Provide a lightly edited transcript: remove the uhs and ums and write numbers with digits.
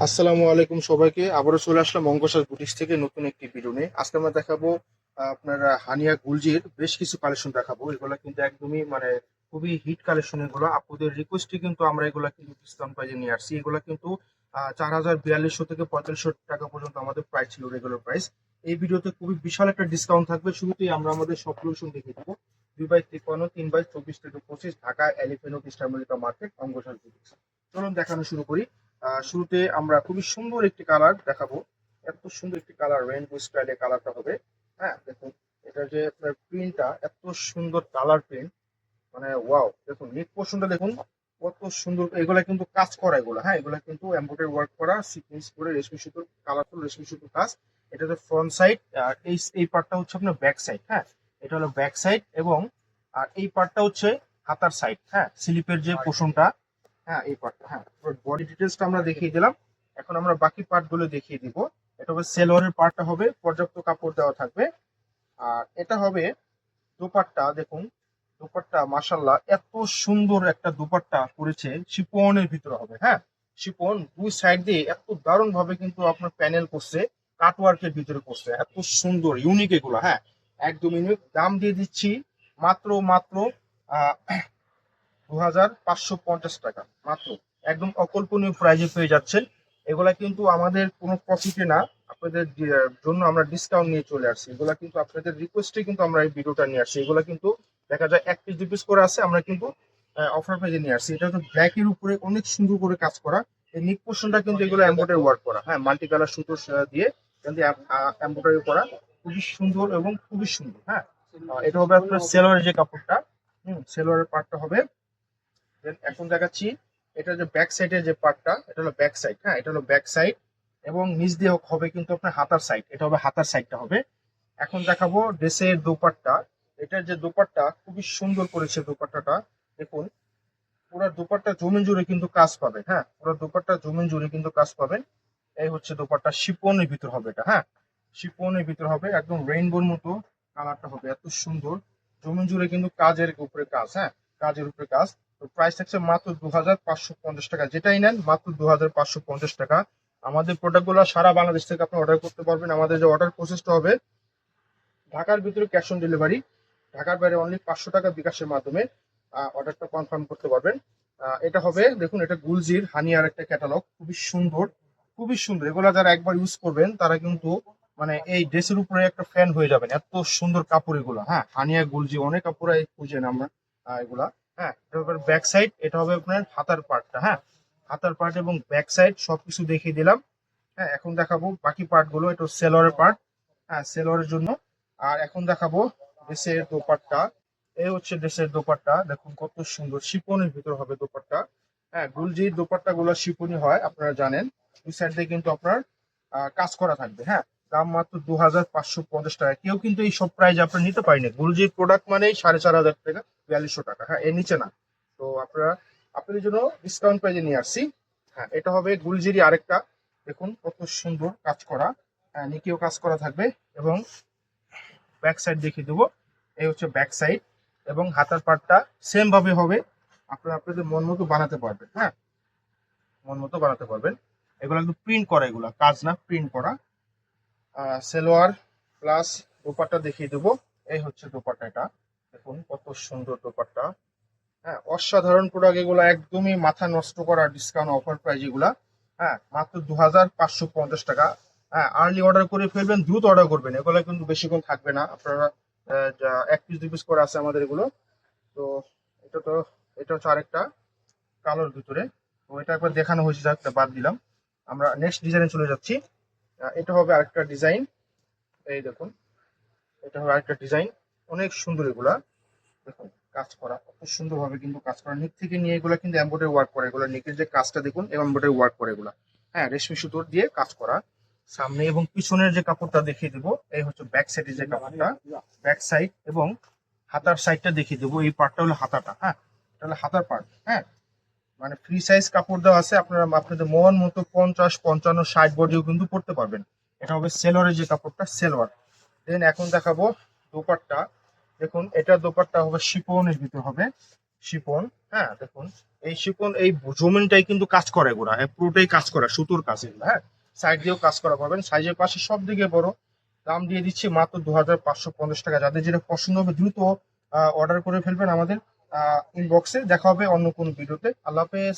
আসসালামু আলাইকুম সবাইকে। আবারও চলে আসলাম অঙ্কসাজ বুটিক্স থেকে নতুন একটি ভিডিও নিয়ে। আজকে আমরা দেখাবো আপনার হানিয়া গুলজির বেশ কিছু কালেকশন দেখাবো। এগুলো কিন্তু একদমই খুবই হিট কালেকশন। এগুলো আপুদের রিকোয়েস্টে কিন্তু আমরা এগুলো কিন্তু ডিসকাউন্ট প্রাইজে নিয়ে আসছি। এগুলো কিন্তু 4,4200 থেকে 4500 টাকা পর্যন্ত আমাদের প্রাইস ছিল, রেগুলার প্রাইস। এই ভিডিওতে খুবই বিশাল একটা ডিসকাউন্ট থাকবে। শুরুতেই আমরা আমাদের সব কালেকশন দেখে দেবো। 2/53, 3/24 থেকে 25, Dhaka elephant road, eastern Mallika market, অঙ্কসাজ বুটিক্স। চলুন দেখানো শুরু করি। শুরুতে আমরা খুবই সুন্দর একটি কালার দেখাবো। এত সুন্দর একটি কালার, রেইনবো স্টাইলে কালারটা হবে। হ্যাঁ, দেখুন এটা যে আপনার প্রিন্টটা, এত সুন্দর কালার প্রিন্ট, ওয়াও। দেখুন নেক পোর্শনটা দেখুন কত সুন্দর। এগুলা কিন্তু কাজ করা, এগুলো হ্যাঁ, এগুলা কিন্তু এমব্রয়ডারি ওয়ার্ক করা, সিকোয়েন্স করে রেশমি সুতোর, কালারফুল রেশমি সুতোর কাজ। এটা হচ্ছে ফ্রন্ট সাইড, আর এই পার্টটা হচ্ছে আপনার ব্যাক সাইড। হ্যাঁ, এটা হলো ব্যাক সাইড, এবং আর এই পার্টটা হচ্ছে হাতার সাইড। হ্যাঁ, স্লিপের যে পোর্শনটা, হ্যাঁ এই পার্টটা, হ্যাঁ বডি ডিটেলসটা আমরা দেখিয়ে দিলাম। এখন আমরা বাকি পার্ট গুলো দেখিয়ে দিব। এটা হবে সেলোয়ারের পার্টটা, হবে পর্যাপ্ত কাপড় দেওয়া থাকবে। আর এটা হবে দোপাট্টা। দেখুন দোপাট্টা মাশাল্লাহ এত সুন্দর একটা দোপাট্টা করেছে, শিপনের ভিতরে হবে। হ্যাঁ, শিপন দুই সাইড দিয়ে এত দারুণ ভাবে কিন্তু আপনার প্যানেল করছে, কাটওয়ার্কের ভিতরে করছে, এত সুন্দর ইউনিক এগুলো। হ্যাঁ, একদম ইউনিক। দাম দিয়ে দিচ্ছি মাত্র মাত্র 2,550 টাকা মাত্র। একদম অকল্পনীয় প্রাইজে পেয়ে যাচ্ছেন। এগুলা কিন্তু আমাদের কোনো প্রফিটে না, আপনাদের জন্য আমরা ডিসকাউন্ট নিয়ে চলে আসছি। এগুলা কিন্তু আপনাদের রিকোয়েস্টে কিন্তু আমরা এই ভিডিওটা নিয়ে আসছি। এগুলা কিন্তু দেখা যায় 1 পিস 2 পিস করে আছে, আমরা কিন্তু অফার প্রাইজে নিয়ে আসছি। এটা হচ্ছে ব্ল্যাক এর উপরে অনেক সুন্দর করে কাজ করা। এই নিক পোর্শনটা কিন্তু এগুলো এমব্রয়ডারি ওয়ার্ক করা, হ্যাঁ মাল্টি কালার সুতো দিয়ে কিন্তু এমব্রয়ডারি করা, খুবই সুন্দর এবং খুবই সুন্দর। হ্যাঁ, এটা হবে আপনার সেলোয়ারের যে কাপড়টা, সেলোয়ারের পার্টটা হবে। এখন দেখাচ্ছি এটা যে ব্যাক সাইডের যে পার্টটা, এটা হলো ব্যাক সাইড। হ্যাঁ, এটা হলো ব্যাক সাইড, এবং নিচ দিয়ে হবে কিন্তু আপনার হাতার সাইড। এটা হবে হাতার সাইডটা হবে। এখন দেখাবো ড্রেসের দোপাট্টা। এটার যে দোপাট্টা খুবই সুন্দর করেছে দোপাট্টাটা। দেখুন পুরো দোপাট্টা জমিন জুড়ে কিন্তু কাজ পাবে। হ্যাঁ, পুরো দোপাট্টা জমিন জুড়ে কিন্তু কাজ পাবেন। এই হচ্ছে দোপাট্টা, শিপনের ভিতর হবে এটা। হ্যাঁ, শিপনের ভিতর হবে, একদম রেইনবোর মতো কালারটা হবে, এত সুন্দর। জমিন জুড়ে কিন্তু কাজের উপরে কাজ। হ্যাঁ, কাজের উপরে কাজ। তো প্রাইস থাকছে মাত্র 2,550 টাকা। যেটাই নেন মাত্র 2,550 টাকা। আমাদের প্রোডাক্টগুলো সারা বাংলাদেশ থেকে আপনি অর্ডার করতে পারবেন। আমাদের যে অর্ডার প্রসেসটা হবে, ঢাকার ভিতরে ক্যাশ অন ডেলিভারি, ঢাকার বাইরে অনলি 500 টাকা বিকাশের মাধ্যমে অর্ডারটা কনফার্ম করতে পারবেন। এটা হবে, দেখুন এটা গুলজির হানিয়ার একটা ক্যাটালগ, খুবই সুন্দর, খুবই সুন্দর। এগুলা যারা একবার ইউজ করবেন তারা কিন্তু এই ড্রেসের উপরে একটা ফ্যান হয়ে যাবেন, এত সুন্দর কাপড় এগুলো। হ্যাঁ, হানিয়া গুলজি অনেক কাপড় খুঁজেন আমরা এগুলা। হ্যাঁ, এটা হবে ব্যাক সাইড, এটা হবে আপনার হাতার পার্টটা। হ্যাঁ, হাতার পার্ট এবং ব্যাক সাইড সবকিছু দেখিয়ে দিলাম। হ্যাঁ, এখন দেখাবো বাকি পার্ট গুলো। এটা সেলোয়ারের পার্ট, হ্যাঁ সেলোয়ারের জন্য। আর এখন দেখাবো ড্রেসের দোপাট্টা। এই হচ্ছে ড্রেসের দোপাট্টা, দেখুন কত সুন্দর, শিপনের ভিতর হবে দোপাট্টা। হ্যাঁ, গুলজির দোপাট্টা গুলো শিপনি হয়, আপনারা জানেন। দুই সাইড দিয়ে কিন্তু আপনার কাজ করা থাকবে। হ্যাঁ, দাম মাত্র 2,550 টাকা। কেউ কিন্তু এই সব প্রাইজ আপনার নিতে পারেনি। গুলজির প্রোডাক্ট মানেই 4,500 টাকা, 4,200 টাকা। হ্যাঁ, এর নিচে না। তো আপনারা, আপনাদের জন্য ডিসকাউন্ট প্রাইজে নিয়ে আসছি। হ্যাঁ, এটা হবে গুলজিরই আরেকটা। দেখুন কত সুন্দর কাজ করা, নিকেও কাজ করা থাকবে। এবং ব্যাক সাইড দেখিয়ে দেবো। এই হচ্ছে ব্যাক সাইড, এবং হাতার পার্টটা সেম ভাবে হবে। আপনারা আপনাদের মন মতো বানাতে পারবেন। হ্যাঁ, মন মতো বানাতে পারবেন। এগুলো কিন্তু প্রিন্ট করা, এগুলো কাজ না, প্রিন্ট করা। সেলোয়ার প্লাস দোপাট্টা দেখিয়ে দেবো। এই হচ্ছে দোপাট্টা, এটা দেখুন কত সুন্দর দোপাট্টা। হ্যাঁ, অসাধারণ প্রোডাক্ট এগুলো, একদমই মাথা নষ্ট করা ডিসকাউন্ট অফার প্রাইস এগুলা। হ্যাঁ, মাত্র 2,550 টাকা। হ্যাঁ, আর্লি অর্ডার করে ফেলবেন, দ্রুত অর্ডার করবেন। এগুলো কিন্তু বেশিক্ষণ থাকবে না। আপনারা 1 পিস 2 পিস করে আছে আমাদের এগুলো। তো এটা তো, এটা হচ্ছে আরেকটা কালোর ভিতরে। তো এটা একবার দেখানো হয়েছে, যাক এটা বাদ দিলাম। আমরা নেক্সট ডিজাইনে চলে যাচ্ছি। এটা হবে আরেকটা ডিজাইন। এই দেখুন, এটা হবে আরেকটা ডিজাইন, অনেক সুন্দর এগুলা। দেখুন কাজ করা কত সুন্দর ভাবে কিন্তু কাজ করা, নিক থেকে নিয়ে এগুলো কিন্তু এমব্রয়ডারি ওয়ার্ক করে। এগুলো নিকের যে কাজটা দেখুন, এমব্রয়ডারি ওয়ার্ক করে এগুলা। হ্যাঁ, রেশমি সুতোর দিয়ে কাজ করা। সামনে এবং পিছনের যে কাপড়টা দেখিয়ে দেবো। এই হচ্ছে ব্যাক সাইডের যে কাপড়টা, ব্যাক সাইড এবং হাতার সাইডটা দেখিয়ে দেবো। এই পার্টটা হলো হাতাটা। হ্যাঁ, এটা হলো হাতার পার্ট। হ্যাঁ, ফ্রি সাইজ কাপড় দেওয়া আছে, আপনারা আপনাদের মন মতো 50, 55, 60 বডিও কিন্তু পড়তে পারবেন। এটা হবে সেলোয়ারের যে কাপড়টা, সেলোয়ার। দেন এখন দেখাবো দোপাট্টা। দেখুন এটা দোপাট্টা হবে শিপনের ভিতর হবে, শিপন। হ্যাঁ দেখুন, এই শিকন এই জমিনটাই কিন্তু কাজ করে এগুলা, পুরোটাই কাজ করে সুতোর কাজ এগুলো। হ্যাঁ, সাইড দিয়েও কাজ করা পাবেন, সাইজের পাশে সব দিকে বড়। দাম দিয়ে দিচ্ছি মাত্র 2550 টাকা। যাদের যেটা পছন্দ হবে দ্রুত অর্ডার করে ফেলবেন আমাদের ইনবক্সে। দেখা হবে অন্য কোনো ভিডিওতে। আল্লাহ হাফেজ।